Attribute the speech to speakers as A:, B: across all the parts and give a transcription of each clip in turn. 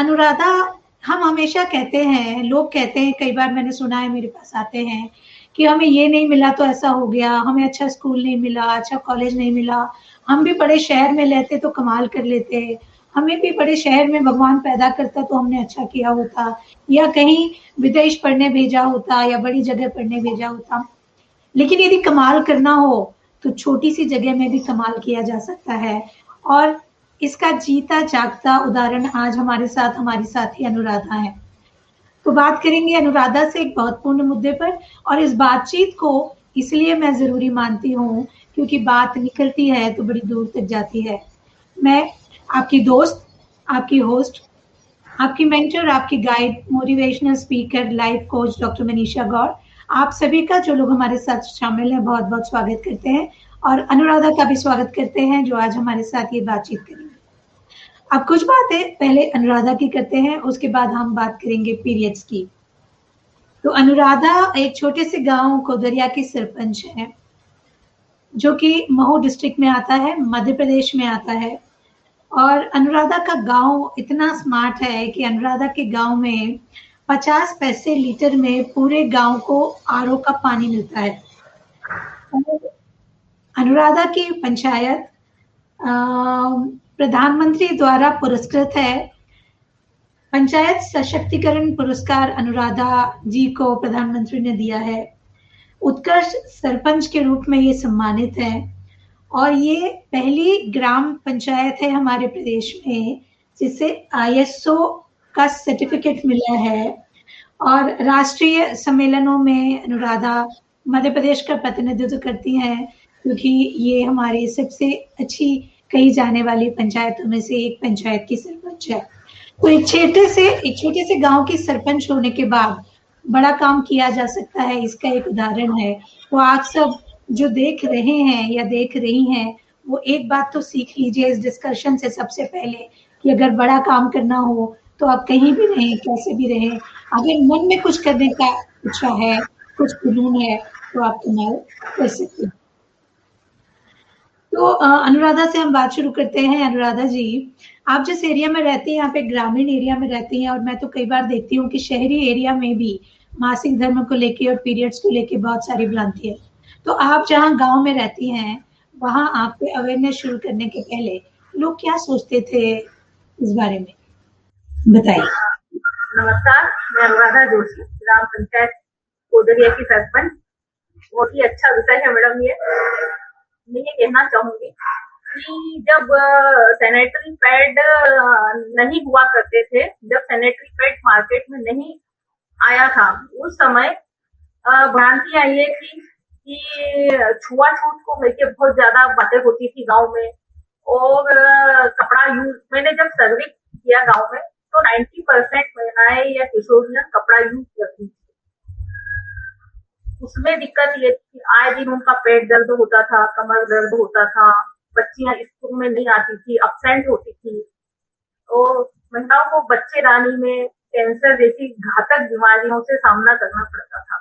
A: अनुराधा, हम हमेशा कहते हैं, लोग कहते हैं, कई बार मैंने सुना है, मेरे पास आते हैं कि हमें ये नहीं मिला तो ऐसा हो गया, हमें अच्छा स्कूल नहीं मिला, अच्छा कॉलेज नहीं मिला, हम भी बड़े शहर में रहते तो कमाल कर लेते, हमें भी बड़े शहर में भगवान पैदा करता तो हमने अच्छा किया होता, या कहीं विदेश पढ़ने भेजा होता या बड़ी जगह पढ़ने भेजा होता। लेकिन यदि कमाल करना हो तो छोटी सी जगह में भी कमाल किया जा सकता है, और इसका जीता जागता उदाहरण आज हमारी साथी अनुराधा है। तो बात करेंगे अनुराधा से एक महत्वपूर्ण मुद्दे पर, और इस बातचीत को इसलिए मैं जरूरी मानती हूँ क्योंकि बात निकलती है तो बड़ी दूर तक जाती है। मैं आपकी दोस्त, आपकी होस्ट, आपकी मेंटर, आपकी guide, motivational speaker, life coach doctor Manisha Gaur, आप सभी का, जो लोग हमारे साथ शामिल हैं, बहुत बहुत स्वागत करते हैं, और अनुराधा का भी स्वागत करते हैं जो आज हमारे साथ ये बातचीत करेंगे। अब कुछ बातें पहले अनुराधा की करते हैं, उसके बाद हम बात करेंगे पीरियड्स की। तो अनुराधा एक छोटे से गांव कोदरिया की सरपंच है, जो कि महू डिस्ट्रिक्ट में आता है, मध्य प्रदेश में आता है। और अनुराधा का गांव इतना स्मार्ट है कि अनुराधा के गांव में 50 पैसे लीटर में पूरे गांव को आरओ का पानी मिलता है। और अनुराधा की पंचायत प्रधानमंत्री द्वारा पुरस्कृत है। पंचायत सशक्तिकरण पुरस्कार अनुराधा जी को प्रधानमंत्री ने दिया है। उत्कृष्ट सरपंच के रूप में ये सम्मानित है, और ये पहली ग्राम पंचायत है हमारे प्रदेश में जिसे आईएसओ का सर्टिफिकेट मिला है। और राष्ट्रीय सम्मेलनों में अनुराधा मध्य प्रदेश का प्रतिनिधित्व करती हैं, क्योंकि ये हमारी सबसे अच्छी कही जाने वाली पंचायतों में से एक पंचायत की सरपंच है। तो एक छोटे से गांव की सरपंच होने के बाद बड़ा काम किया जा सकता है, इसका एक उदाहरण है। तो आप सब जो देख रहे हैं या देख रही हैं, वो एक बात तो सीख लीजिए इस डिस्कशन से सबसे पहले, कि अगर बड़ा काम करना हो तो आप कहीं भी रहें, कैसे भी रहें, अगर मन में कुछ करने का इच्छा है, कुछ जुनून है, तो आप कमाल कर सकते हैं। तो अनुराधा से हम बात शुरू करते हैं। अनुराधा जी, आप जिस एरिया में रहती हैं, यहाँ पे ग्रामीण एरिया में रहती हैं, और मैं तो कई बार देखती हूँ कि शहरी एरिया में भी मासिक धर्म को लेके और पीरियड्स को लेके बहुत सारी भ्रांति है। तो आप जहाँ गांव में रहती हैं, वहाँ आपके अवेयरनेस शुरू करने के पहले लोग क्या सोचते थे इस बारे में, बताइए।
B: नमस्कार, मैं अनुराधा जोशी, ग्राम पंचायत कोदरिया की सरपंच। बहुत ही अच्छा विषय है मैडम ये। मैं ये कहना चाहूंगी कि जब सैनिटरी पैड नहीं हुआ करते थे, जब सैनिटरी पैड मार्केट में नहीं आया था, उस समय भ्रांतियां ये थी कि छुआछूत को लेकर बहुत ज्यादा बातें होती थी गांव में। और कपड़ा यूज, मैंने जब सर्वे किया गांव में तो 90% महिलाएं या किशोरियां कपड़ा यूज करती थी। उसमें दिक्कत ये थी, आए दिन उनका पेट दर्द होता था, कमर दर्द होता था, बच्चियां स्कूल में नहीं आती थी, अब्सेंट होती थी, और महिलाओं को बच्चेदानी में कैंसर जैसी घातक बीमारियों से सामना करना पड़ता था।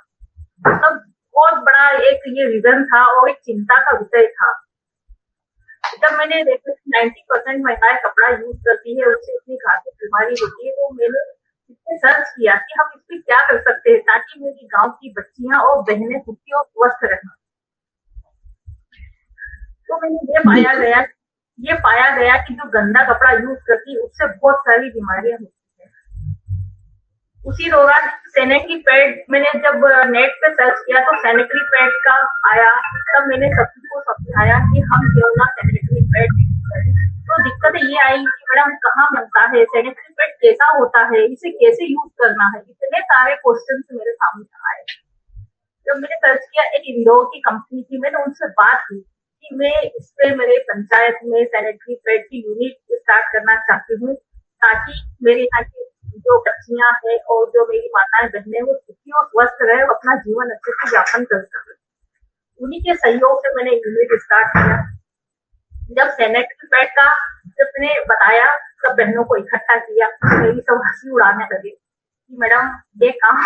B: तब बहुत बड़ा एक ये रीजन था और एक चिंता का विषय था। जब मैंने देखा 90% महिलाएं कपड़ा यूज करती है, उससे इतनी घातक बीमारी होती है, तो मैंने इसमें सर्च किया कि हम इसमें क्या कर सकते हैं ताकि मेरी गांव की बच्चियां और बहनें सुखी और स्वस्थ रहें। तो मैंने ये पाया गया कि जो गंदा कपड़ा यूज करती है उससे बहुत सारी बीमारियां होती है। उसी दौरान सैनिटरी पैड, मैंने जब नेट पे सर्च किया तो सैनिटरी पैड का आया, तब मैंने सभी को समझाया कि हम क्यों ना सैनिटरी पैड यूज करें। तो दिक्कत ये आई कि मैडम कहाँ मिलता है, सैनिटरी पैड कैसा होता है, इसे कैसे यूज करना है, इतने सारे क्वेश्चन मेरे सामने आए। जब मैंने सर्च किया, एक इंदौर की कंपनी थी, मैंने उनसे बात की कि मैं इस पे मेरे पंचायत में सैनिटरी पैड की यूनिट स्टार्ट करना चाहती हूँ, ताकि मेरे यहाँ की जो बच्चियां हैं और जो मेरी माताएं बहनें वो सुखी और स्वस्थ रहे, वो अपना जीवन अच्छे से यापन कर सके। उन्हीं के सहयोग से मैंने यूनिट स्टार्ट किया। जब सैनिटरी पैड का जब मैंने बताया, सब बहनों को इकट्ठा किया, मेरी सब हंसी उड़ाने लगे कि मैडम ये काम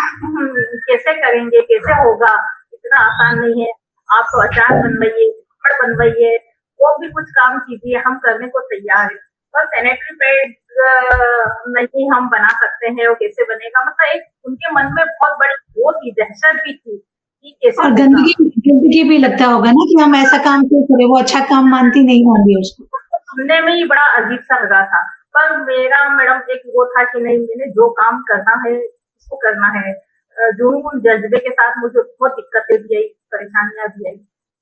B: कैसे करेंगे, कैसे होगा, इतना आसान नहीं है, आप तो अचार बनवाइए, पापड़ बनवाइए, वो भी कुछ काम कीजिए, हम करने को तैयार है। और सैनिटरी पैड नहीं हम बना सकते हैं, वो कैसे बनेगा, मतलब एक उनके मन में बहुत बड़ी वो थी, दहशत भी थी कि कैसे
A: और
B: होगा।
A: गंदगी गंदगी भी लगता होगा ना कि हम ऐसा काम क्यों करें, वो अच्छा काम मानती नहीं होंगी उसको।
B: सुनने में ही बड़ा अजीब सा लगा था। पर मेरा मैडम एक वो था कि नहीं, मैंने जो काम करना है उसको करना है। जुनून जज्बे के साथ मुझे बहुत दिक्कतें भी आई, परेशानियां भी आई,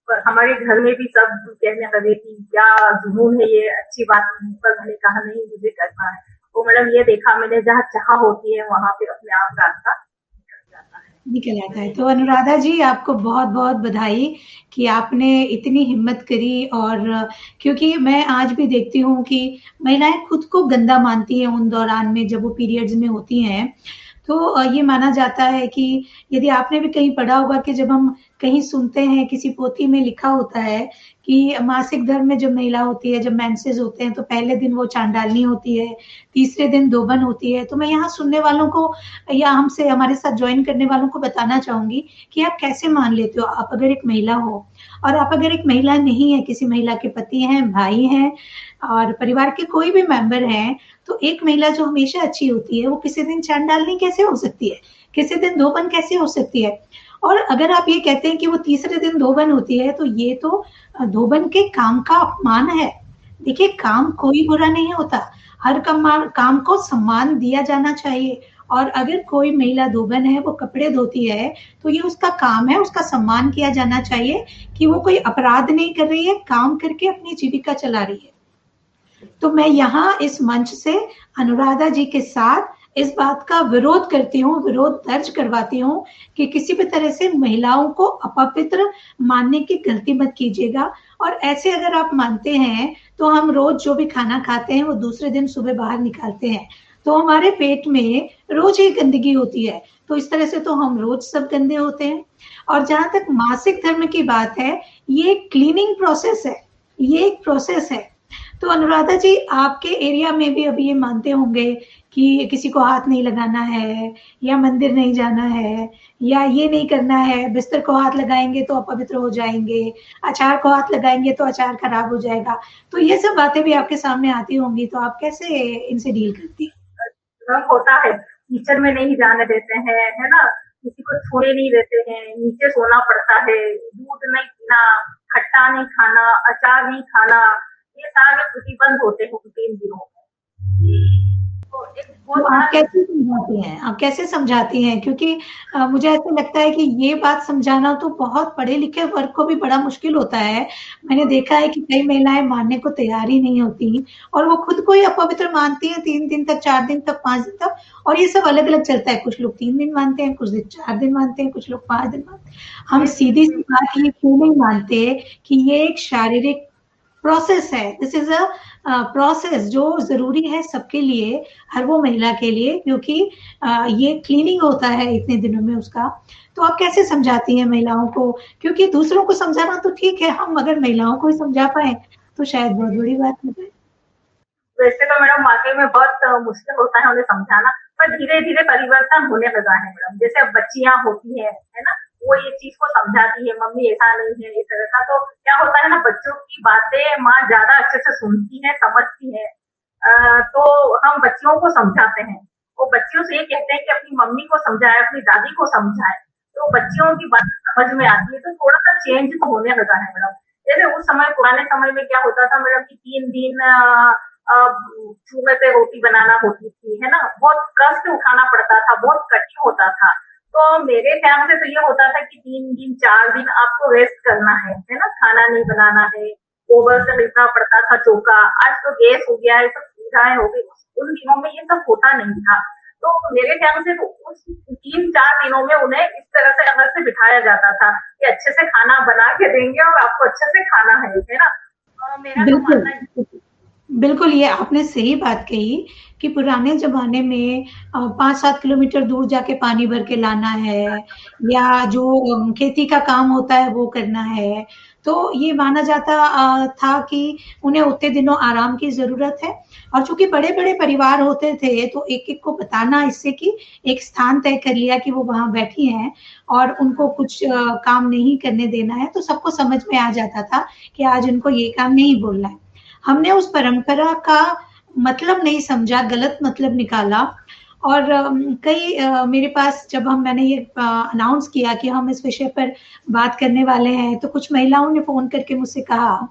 B: पर हमारे घर में भी सब कहने लगे कि क्या जुनून है ये, अच्छी बात नहीं। पर मैंने कहा नहीं, मुझे करना है। तो मैडम ये देखा मैंने, जहाँ चाह होती है वहां पे अपने आप रास्ता निकल जाता है।
A: निकल आता है। तो अनुराधा जी, आपको बहुत बहुत बधाई कि आपने इतनी हिम्मत करी। और क्योंकि मैं आज भी देखती हूँ कि महिलाएं खुद को गंदा मानती हैं उन दौरान में जब वो पीरियड्स में होती हैं। तो ये माना जाता है कि यदि आपने भी कहीं पढ़ा होगा कि जब हम कहीं सुनते हैं, किसी पोथी में लिखा होता है कि मासिक धर्म में जब महिला होती है, जब मेंसेस होते हैं, तो पहले दिन वो चांडालनी होती है, तीसरे दिन दोबन होती है। तो मैं यहाँ सुनने वालों को या हमसे हमारे साथ ज्वाइन करने वालों को बताना चाहूंगी कि आप कैसे मान लेते हो, आप अगर एक महिला हो और आप अगर एक महिला नहीं है, किसी महिला के पति हैं, भाई हैं और परिवार के कोई भी मेंबर हैं, तो एक महिला जो हमेशा अच्छी होती है वो किसी दिन चांद डालनी कैसे हो सकती है, किसी दिन धोबन कैसे हो सकती है। और अगर आप ये कहते हैं कि वो तीसरे दिन धोबन होती है, तो ये तो धोबन के काम का अपमान है। देखिए, काम कोई बुरा नहीं होता, हर काम को सम्मान दिया जाना चाहिए। और अगर कोई महिला धोबन है, वो कपड़े धोती है, तो ये उसका काम है, उसका सम्मान किया जाना चाहिए कि वो कोई अपराध नहीं कर रही है, काम करके अपनी जीविका चला रही है। तो मैं यहाँ इस मंच से अनुराधा जी के साथ इस बात का विरोध करती हूँ, विरोध दर्ज करवाती हूँ कि किसी भी तरह से महिलाओं को अपवित्र मानने की गलती मत कीजिएगा। और ऐसे अगर आप मानते हैं तो हम रोज जो भी खाना खाते हैं वो दूसरे दिन सुबह बाहर निकालते हैं, तो हमारे पेट में रोज ही गंदगी होती है। तो इस तरह से तो हम रोज सब गंदे होते हैं। और जहां तक मासिक धर्म की बात है, ये क्लीनिंग प्रोसेस है, ये एक प्रोसेस है। तो अनुराधा जी, आपके एरिया में भी अभी ये मानते होंगे कि किसी को हाथ नहीं लगाना है, या मंदिर नहीं जाना है, या ये नहीं करना है, बिस्तर को हाथ लगाएंगे तो अपवित्र हो जाएंगे, अचार को हाथ लगाएंगे तो अचार खराब हो जाएगा। तो ये सब बातें भी आपके सामने आती होंगी, तो आप कैसे इनसे डील करती हैं?
B: होता है, किचन में नहीं जाने देते हैं, है ना, किसी को छूने नहीं देते हैं, नीचे सोना पड़ता है, दूध नहीं पीना, खट्टा नहीं खाना, अचार नहीं खाना, ये सारे प्रतिबंध होते हैं 3 दिनों में। तो एक
A: तो
B: बहुत
A: आप
B: बड़ा
A: कैसे समझाती हैं, आप कैसे समझाती हैं? क्योंकि मुझे ऐसा लगता है कि ये बात समझाना तो बहुत पढ़े लिखे वर्ग को भी बड़ा मुश्किल होता है। मैंने देखा है कि कई महिलाएं मानने को तैयार ही नहीं होती और वो खुद को ही अपवित्र मानती हैं 3 दिन तक, 4 दिन तक, 5 दिन तक। और ये सब अलग अलग चलता है, कुछ लोग 3 दिन मानते हैं, कुछ 4 दिन मानते हैं, कुछ लोग 5 दिन मानते हैं। हम सीधी सी बात ये क्यों नहीं मानते कि ये एक शारीरिक प्रोसेस है, दिस इज अ प्रोसेस जो जरूरी है सबके लिए, हर वो महिला के लिए, क्योंकि ये क्लीनिंग होता है इतने दिनों में उसका। तो आप कैसे समझाती हैं महिलाओं को? क्योंकि दूसरों को समझाना तो ठीक है, हम अगर महिलाओं को ही समझा पाए तो शायद बहुत बड़ी बात हो जाए।
B: वैसे तो मैडम वाकई में बहुत मुश्किल होता है उन्हें समझाना, पर धीरे धीरे परिवर्तन होने लगा है मैडम। जैसे अब बच्चियां होती है ना, वो ये चीज को समझाती है, मम्मी ऐसा नहीं है, इस तरह का। तो क्या होता है ना, बच्चों की बातें माँ ज्यादा अच्छे से सुनती है, समझती है। तो हम बच्चियों को समझाते हैं, वो बच्चियों से ये कहते हैं कि अपनी मम्मी को समझाए, अपनी दादी को समझाए, तो बच्चियों की बात समझ में आती है। तो थोड़ा सा चेंज तो होने लगा है मैडम। जैसे उस समय, पुराने समय में क्या होता था मैडम कि 3 दिन चूल्हे पे रोटी बनाना होती थी, है ना, बहुत कष्ट उठाना पड़ता था, बहुत कठिन होता था। तो मेरे ख्याल से तो ये होता था कि 3 दिन 4 दिन आपको रेस्ट करना है ना, खाना नहीं बनाना है, गोबर से लिपना पड़ता था चौका। आज तो गैस हो गया है, सब सुविधाएं हो गई, उन दिनों में ये सब होता नहीं था। तो मेरे ख्याल से तो उस 3-4 दिनों में उन्हें इस तरह से अलग से बिठाया जाता था कि अच्छे से खाना बना के देंगे और आपको अच्छे से खाना है ना। मेरा तो
A: बिल्कुल,
B: मानना है।
A: बिल्कुल, ये आपने सही बात कही कि पुराने ज़माने में 5-7 किलोमीटर दूर जाके पानी भर के लाना है, या जो खेती का काम होता है वो करना है। तो ये माना जाता था कि उन्हें उतने दिनों आराम की ज़रूरत है। और चूँकि बड़े-बड़े परिवार होते थे, तो एक-एक को बताना, इससे कि एक स्थान तय कर लिया कि वो वहाँ बैठी हैं और उनको कुछ काम नहीं करने देना है, तो सबको समझ में आ जाता था कि आज उनको ये काम नहीं बोलना है। हमने उस परंपरा का मतलब नहीं समझा, गलत मतलब निकाला। और कई मेरे पास जब मैंने ये अनाउंस किया कि हम इस विषय पर बात करने वाले हैं, तो कुछ महिलाओं ने फ़ोन करके मुझसे कहा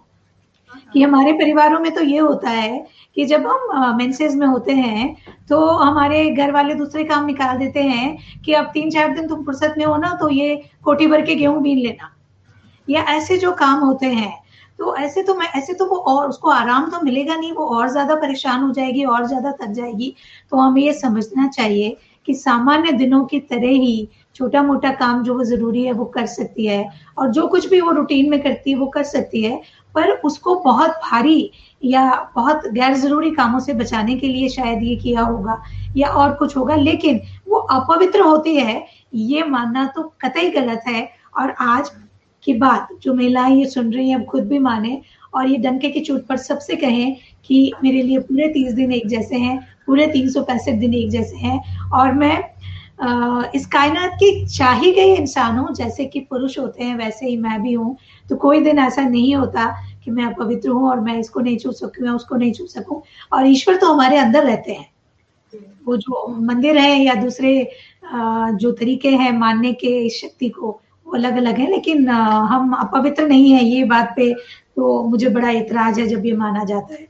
A: कि हमारे परिवारों में तो ये होता है कि जब हम मेंसेस में होते हैं, तो हमारे घर वाले दूसरे काम निकाल देते हैं कि अब 3-4 दिन तुम फुर्सत में हो ना, तो ये कोठी भर के गेहूँ बीन लेना, या ऐसे जो काम होते हैं। तो ऐसे तो वो और उसको आराम तो मिलेगा नहीं, वो और ज़्यादा परेशान हो जाएगी, और ज़्यादा थक जाएगी। तो हमें ये समझना चाहिए कि सामान्य दिनों की तरह ही छोटा-मोटा काम जो वो ज़रूरी है वो कर सकती है, और जो कुछ भी वो रूटीन में करती है वो कर सकती है, पर उसको बहुत भारी या बहुत गैर ज़रूरी कामों से बचाने के लिए शायद ये किया होगा, या और कुछ होगा, लेकिन वो अपवित्र होती है, ये मानना तो कतई गलत है। और आज की बात जो महिलाएं ये सुन रही हैं, अब खुद भी माने और ये डंके की चोट पर सबसे कहें कि मेरे लिए पूरे 30 दिन एक जैसे हैं, पूरे 365 दिन एक जैसे हैं, और मैं इस कायनात की चाही गई इंसान हूँ। जैसे कि पुरुष होते हैं वैसे ही मैं भी हूँ। तो कोई दिन ऐसा नहीं होता कि मैं अपवित्र हूँ और मैं इसको नहीं छू सकूँ, मैं उसको नहीं छू सकूँ। और ईश्वर तो हमारे अंदर रहते हैं। वो जो मंदिर है या दूसरे जो तरीके हैं मानने के इस शक्ति को, वो अलग अलग है, लेकिन हम अपवित्र नहीं है, ये बात पे तो मुझे बड़ा इतराज है जब ये माना जाता है।